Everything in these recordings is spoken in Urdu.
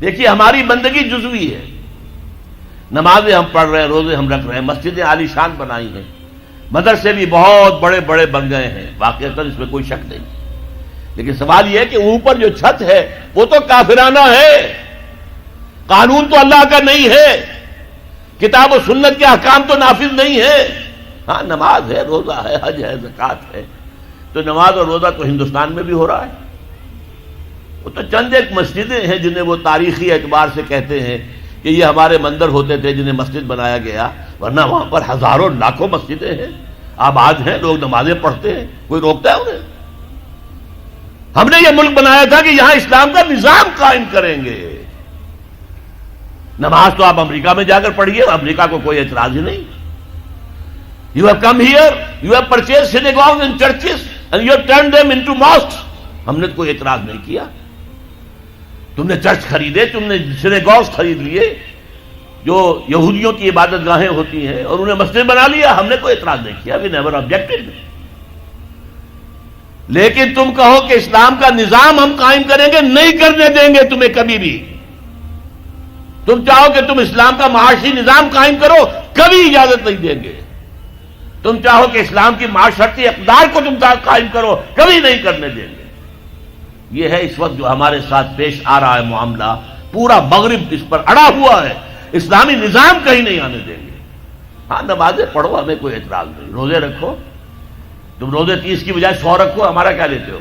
دیکھیے ہماری بندگی جزوی ہے، نمازیں ہم پڑھ رہے ہیں، روزے ہم رکھ رہے ہیں، مسجدیں عالی شان بنائی ہیں، مدرسے بھی بہت بڑے بڑے بن گئے ہیں، واقعتاً اس میں کوئی شک نہیں، لیکن سوال یہ ہے کہ اوپر جو چھت ہے وہ تو کافرانہ ہے، قانون تو اللہ کا نہیں ہے، کتاب و سنت کے احکام تو نافذ نہیں ہے۔ ہاں نماز ہے، روزہ ہے، حج ہے، زکوٰۃ ہے، تو نماز اور روزہ تو ہندوستان میں بھی ہو رہا ہے، وہ تو چند ایک مسجدیں ہیں جنہیں وہ تاریخی اعتبار سے کہتے ہیں کہ یہ ہمارے مندر ہوتے تھے جنہیں مسجد بنایا گیا، ورنہ وہاں پر ہزاروں لاکھوں مسجدیں ہیں، آباد ہیں، لوگ نمازیں پڑھتے ہیں، کوئی روکتا ہے انہیں؟ ہم نے یہ ملک بنایا تھا کہ یہاں اسلام کا نظام قائم کریں گے۔ نماز تو آپ امریکہ میں جا کر پڑھیے، امریکہ کو کوئی اعتراض ہی نہیں۔ You have come here, you have purchased synagogues and churches and you have turned them into mosques. ہم نے کوئی اعتراض نہیں کیا، تم نے چرچ خریدے، تم نے سینیگوگز خرید لیے جو یہودیوں کی عبادت گاہیں ہوتی ہیں اور انہیں مسجد بنا لیا، ہم نے کوئی اعتراض نہیں کیا، we never objected۔ لیکن تم کہو کہ اسلام کا نظام ہم قائم کریں گے، نہیں کرنے دیں گے تمہیں کبھی بھی۔ تم چاہو کہ تم اسلام کا معاشی نظام قائم کرو، کبھی اجازت نہیں دیں گے۔ تم چاہو کہ اسلام کی معاشرتی اقدار کو تم قائم کرو، کبھی نہیں کرنے دیں گے۔ یہ ہے اس وقت جو ہمارے ساتھ پیش آ رہا ہے معاملہ، پورا مغرب اس پر اڑا ہوا ہے، اسلامی نظام کہیں نہیں آنے دیں گے۔ ہاں نمازیں پڑھو، ہمیں کوئی اعتراض نہیں، روزے رکھو، تم روزے 30 کی بجائے 100 رکھو، ہمارا کیا لیتے ہو؟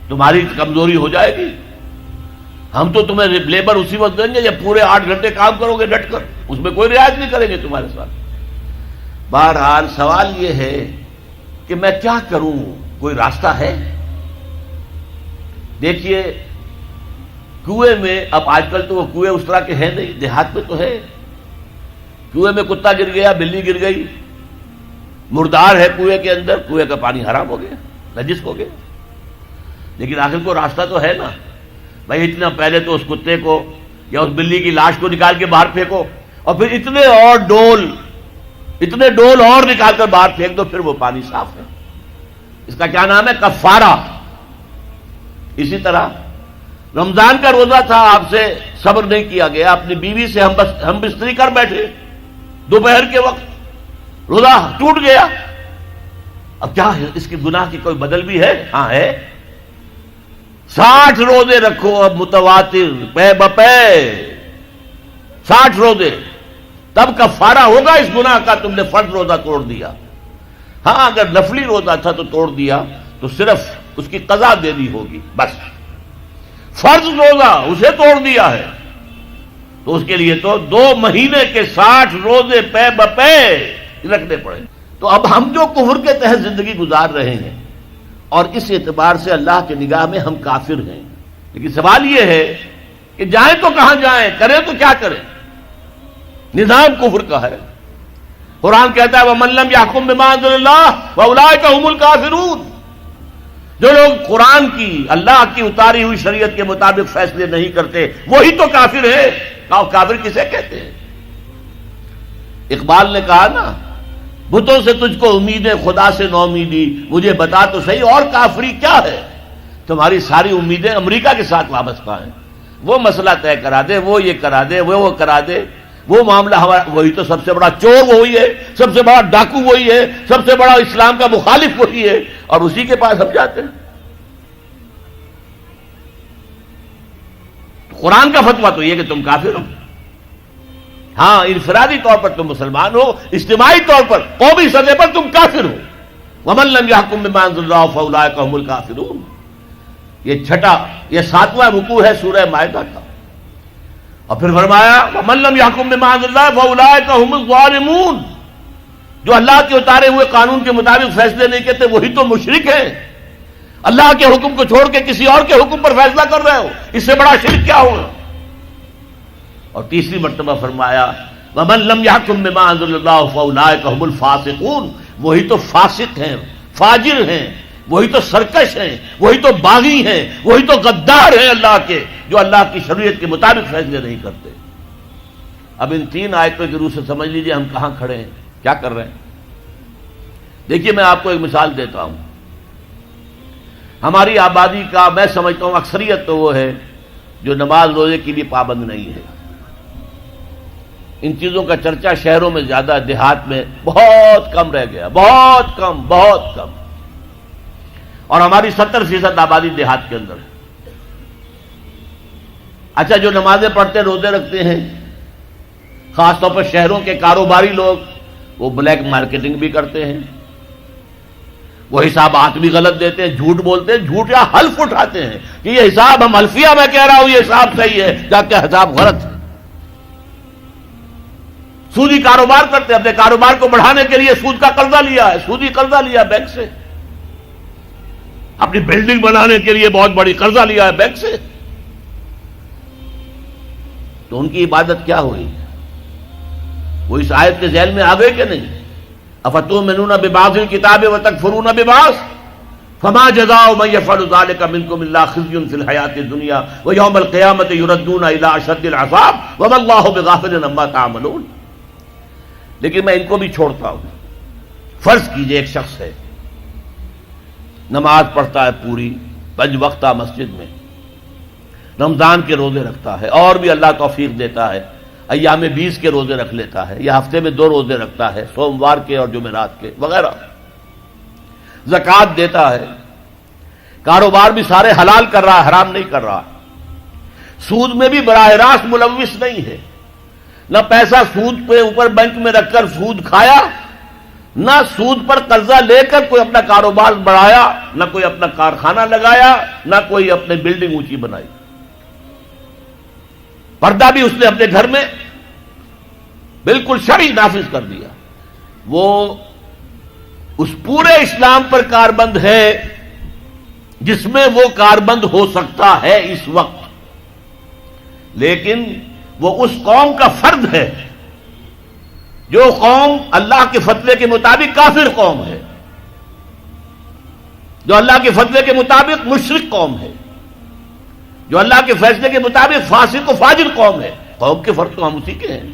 تمہاری کمزوری ہو جائے گی، ہم تو تمہیں لیبر اسی وقت دیں گے جب پورے 8 گھنٹے کام کرو گے ڈٹ کر، اس میں کوئی رعایت نہیں کریں گے تمہارے ساتھ۔ بہرحال سوال یہ ہے کہ میں کیا کروں، کوئی راستہ ہے؟ دیکھیے کنویں میں، اب آج کل تو وہ کنویں اس طرح کے ہیں نہیں، دیہات میں تو ہے، کنویں میں کتا گر گیا، بلی گر گئی، مردار ہے کنویں کے اندر، کنویں کا پانی حرام ہو گیا، نجس ہو گیا، لیکن آخر کو راستہ تو ہے نا بھائی، اتنا پہلے تو اس کتے کو یا اس بلی کی لاش کو نکال کے باہر پھینکو، اور پھر اتنے ڈول اور نکال کر باہر پھینک دو، پھر وہ پانی صاف ہے۔ اس کا کیا نام ہے؟ کفارہ۔ اسی طرح رمضان کا روزہ تھا، آپ سے صبر نہیں کیا گیا، اپنی بیوی سے ہم بستری کر بیٹھے دوپہر کے وقت، روزہ ٹوٹ گیا، اب کیا ہے؟ اس کی گناہ کی کوئی بدل بھی ہے؟ ہاں ہے، 60 روزے رکھو اب متواتر پے بپے، 60 روزے، تب کفارہ ہوگا اس گناہ کا، تم نے فرض روزہ توڑ دیا۔ ہاں اگر نفلی روزہ تھا تو توڑ دیا تو صرف اس کی قضا دینی ہوگی بس، فرض روزہ اسے توڑ دیا ہے تو اس کے لیے تو 2 مہینے کے 60 روزے پے بپے رکھنے پڑے۔ تو اب ہم جو کفر کے تحت زندگی گزار رہے ہیں اور اس اعتبار سے اللہ کی نگاہ میں ہم کافر ہیں، لیکن سوال یہ ہے کہ جائیں تو کہاں جائیں، کریں تو کیا کریں؟ نظام کفر کا ہے، قرآن کہتا ہے وَمَن لَّمْ يَحْكُم بِمَا أَنزَلَ اللَّهُ فَأُولَٰئِكَ هُمُ الْكَافِرُونَ۔ جو لوگ قرآن کی، اللہ کی اتاری ہوئی شریعت کے مطابق فیصلے نہیں کرتے وہی تو کافر ہے۔ کافر کسے کہتے ہیں؟ اقبال نے کہا نا، بتوں سے تجھ کو امید ہے، خدا سے نو امیدی، مجھے بتا تو صحیح اور کافری کیا ہے؟ تمہاری ساری امیدیں امریکہ کے ساتھ وابستہ ہیں، وہ مسئلہ طے کرا دے، وہ یہ کرا دے، وہ کرا دے، وہ معاملہ ہمارا، وہی تو سب سے بڑا چور وہی ہے، سب سے بڑا ڈاکو وہی ہے، سب سے بڑا اسلام کا مخالف وہی ہے، اور اسی کے پاس ہم جاتے ہیں۔ قرآن کا فتویٰ تو یہ کہ تم کافر ہو۔ ہاں انفرادی طور پر تم مسلمان ہو، اجتماعی طور پر قومی سطح پر تم کافر ہو۔ وَمَن لَّمْ يَحْكُم بِمَا أَنزَلَ اللَّهُ فَأُولَٰئِكَ هُمُ الْكَافِرُونَ۔ یہ 7واں رکوع ہے سورہ مائدہ کا، اور پھر فرمایا وَمَن لَّمْ يَحْكُم بِمَا أَنزَلَ اللَّهُ فَأُولَٰئِكَ هُمُ الظَّالِمُونَ۔ جو اللہ کے اتارے ہوئے قانون کے مطابق فیصلے نہیں کرتے وہی تو مشرک ہیں، اللہ کے حکم کو چھوڑ کے کسی اور کے حکم پر فیصلہ کر رہے ہو، اس سے بڑا شرک کیا ہوگا؟ اور تیسری مرتبہ فرمایا وَمَن لَّمْ يَحْكُم بِمَا أَنزَلَ اللَّهُ فَأُولَٰئِكَ هُمُ الْفَاسِقُونَ۔ وہی تو فاسق ہیں، فاجر ہیں، وہی تو سرکش ہیں، وہی تو باغی ہیں، وہی تو غدار ہیں اللہ کے، جو اللہ کی شریعت کے مطابق فیصلے نہیں کرتے۔ اب ان 3 آیتوں کی روح سے سمجھ لیجئے ہم کہاں کھڑے ہیں، کیا کر رہے ہیں۔ دیکھیے میں آپ کو ایک مثال دیتا ہوں، ہماری آبادی کا میں سمجھتا ہوں اکثریت تو وہ ہے جو نماز روزے کی بھی پابند نہیں ہے۔ ان چیزوں کا چرچا شہروں میں زیادہ، دیہات میں بہت کم رہ گیا، بہت کم، بہت کم۔ اور ہماری 70% آبادی دیہات کے اندر ہے۔ اچھا، جو نمازیں پڑھتے روزے رکھتے ہیں، خاص طور پر شہروں کے کاروباری لوگ، وہ بلیک مارکیٹنگ بھی کرتے ہیں، وہ حسابات بھی غلط دیتے ہیں، جھوٹ بولتے ہیں، جھوٹ یا حلف اٹھاتے ہیں کہ یہ حساب ہم حلفیہ میں کہہ رہا ہوں یہ حساب صحیح ہے، جبکہ حساب غلط ہے۔ سودی کاروبار کرتے ہیں، اپنے کاروبار کو بڑھانے کے لیے سود کا قرضہ لیا ہے، سودی قرضہ لیا بینک سے، اپنی بلڈنگ بنانے کے لیے بہت بڑی قرضہ لیا ہے بینک سے، تو ان کی عبادت کیا ہوئی؟ وہ اس آیت کے ذیل میں آ گئے کہ نہیں؟ افتؤمنون ببعض الکتاب وتکفرون ببعض فما جزاء من يفعل ذلك منكم الا خزي في الحياة الدنيا ويوم القيامة يردون الى اشد العذاب وما الله بغافل عما تعملون۔ لیکن میں ان کو بھی چھوڑتا ہوں۔ فرض کیجئے ایک شخص ہے، نماز پڑھتا ہے پوری 5 وقتہ مسجد میں، رمضان کے روزے رکھتا ہے، اور بھی اللہ توفیق دیتا ہے، ایام 20 کے روزے رکھ لیتا ہے، یا ہفتے میں 2 روزے رکھتا ہے، سوموار کے اور جمعرات کے وغیرہ، زکوٰۃ دیتا ہے، کاروبار بھی سارے حلال کر رہا ہے، حرام نہیں کر رہا، سود میں بھی براہ راست ملوث نہیں ہے، نہ پیسہ سود پہ اوپر بینک میں رکھ کر سود کھایا، نہ سود پر قرضہ لے کر کوئی اپنا کاروبار بڑھایا، نہ کوئی اپنا کارخانہ لگایا، نہ کوئی اپنے بلڈنگ اونچی بنائی، پردہ بھی اس نے اپنے گھر میں بالکل شرعی نافذ کر دیا۔ وہ اس پورے اسلام پر کاربند ہے جس میں وہ کاربند ہو سکتا ہے اس وقت، لیکن وہ اس قوم کا فرد ہے جو قوم اللہ کے فتوے کے مطابق کافر قوم ہے، جو اللہ کے فتوے کے مطابق مشرک قوم ہے، جو اللہ کے فیصلے کے مطابق فاسق و فاجر قوم ہے۔ قوم کے فرق تو ہم اسی کے ہیں۔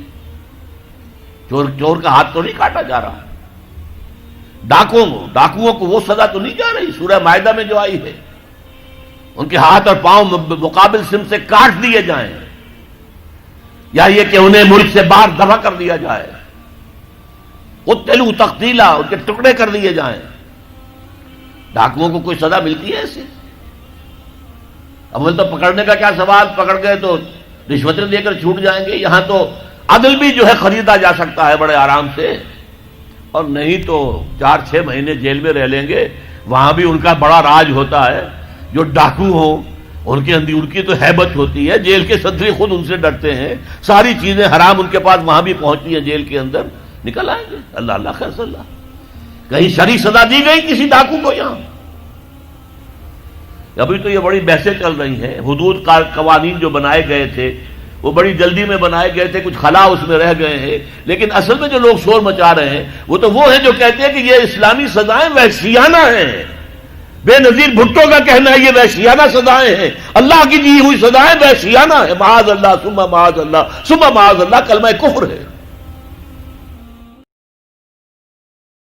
چور کا ہاتھ تو نہیں کاٹا جا رہا، ڈاکوؤں کو وہ سزا تو نہیں جا رہی سورہ مائدہ میں جو آئی ہے، ان کے ہاتھ اور پاؤں مقابل سم سے کاٹ دیے جائیں، یا یہ کہ انہیں ملک سے باہر دفع کر دیا جائے، قتلوا تقتیلا، ان کے ٹکڑے کر دیے جائیں۔ ڈاکوؤں کو کوئی سزا ملتی ہے ایسی؟ اول تو پکڑنے کا کیا سوال، پکڑ گئے تو رشوتیں دے کر چھوٹ جائیں گے، یہاں تو عدل بھی جو ہے خریدا جا سکتا ہے بڑے آرام سے، اور نہیں تو 4-6 مہینے جیل میں رہ لیں گے۔ وہاں بھی ان کا بڑا راج ہوتا ہے، جو ڈاکو ہوں ان کی تو ہیبت ہوتی ہے، جیل کے صدری خود ان سے ڈرتے ہیں، ساری چیزیں حرام ان کے پاس وہاں بھی پہنچتی ہیں، جیل کے اندر نکل آئیں گے۔ اللہ اللہ خیر صلی اللہ، کہیں شرعی سزا دی گئی کسی ڈاکو کو؟ یہاں ابھی تو یہ بڑی بحثیں چل رہی ہیں، حدود کا قوانین جو بنائے گئے تھے وہ بڑی جلدی میں بنائے گئے تھے، کچھ خلا اس میں رہ گئے ہیں، لیکن اصل میں جو لوگ شور مچا رہے ہیں وہ ہیں جو کہتے ہیں کہ یہ اسلامی سزائیں وحشیانہ ہیں۔ بے نظیر بھٹو کا کہنا ہے یہ وحشیانہ سزائیں ہیں، اللہ کی دی ہوئی سزائیں وحشیانہ ہیں، معاذ اللہ ثم معاذ اللہ ثم معاذ اللہ، کلمہ کفر ہے۔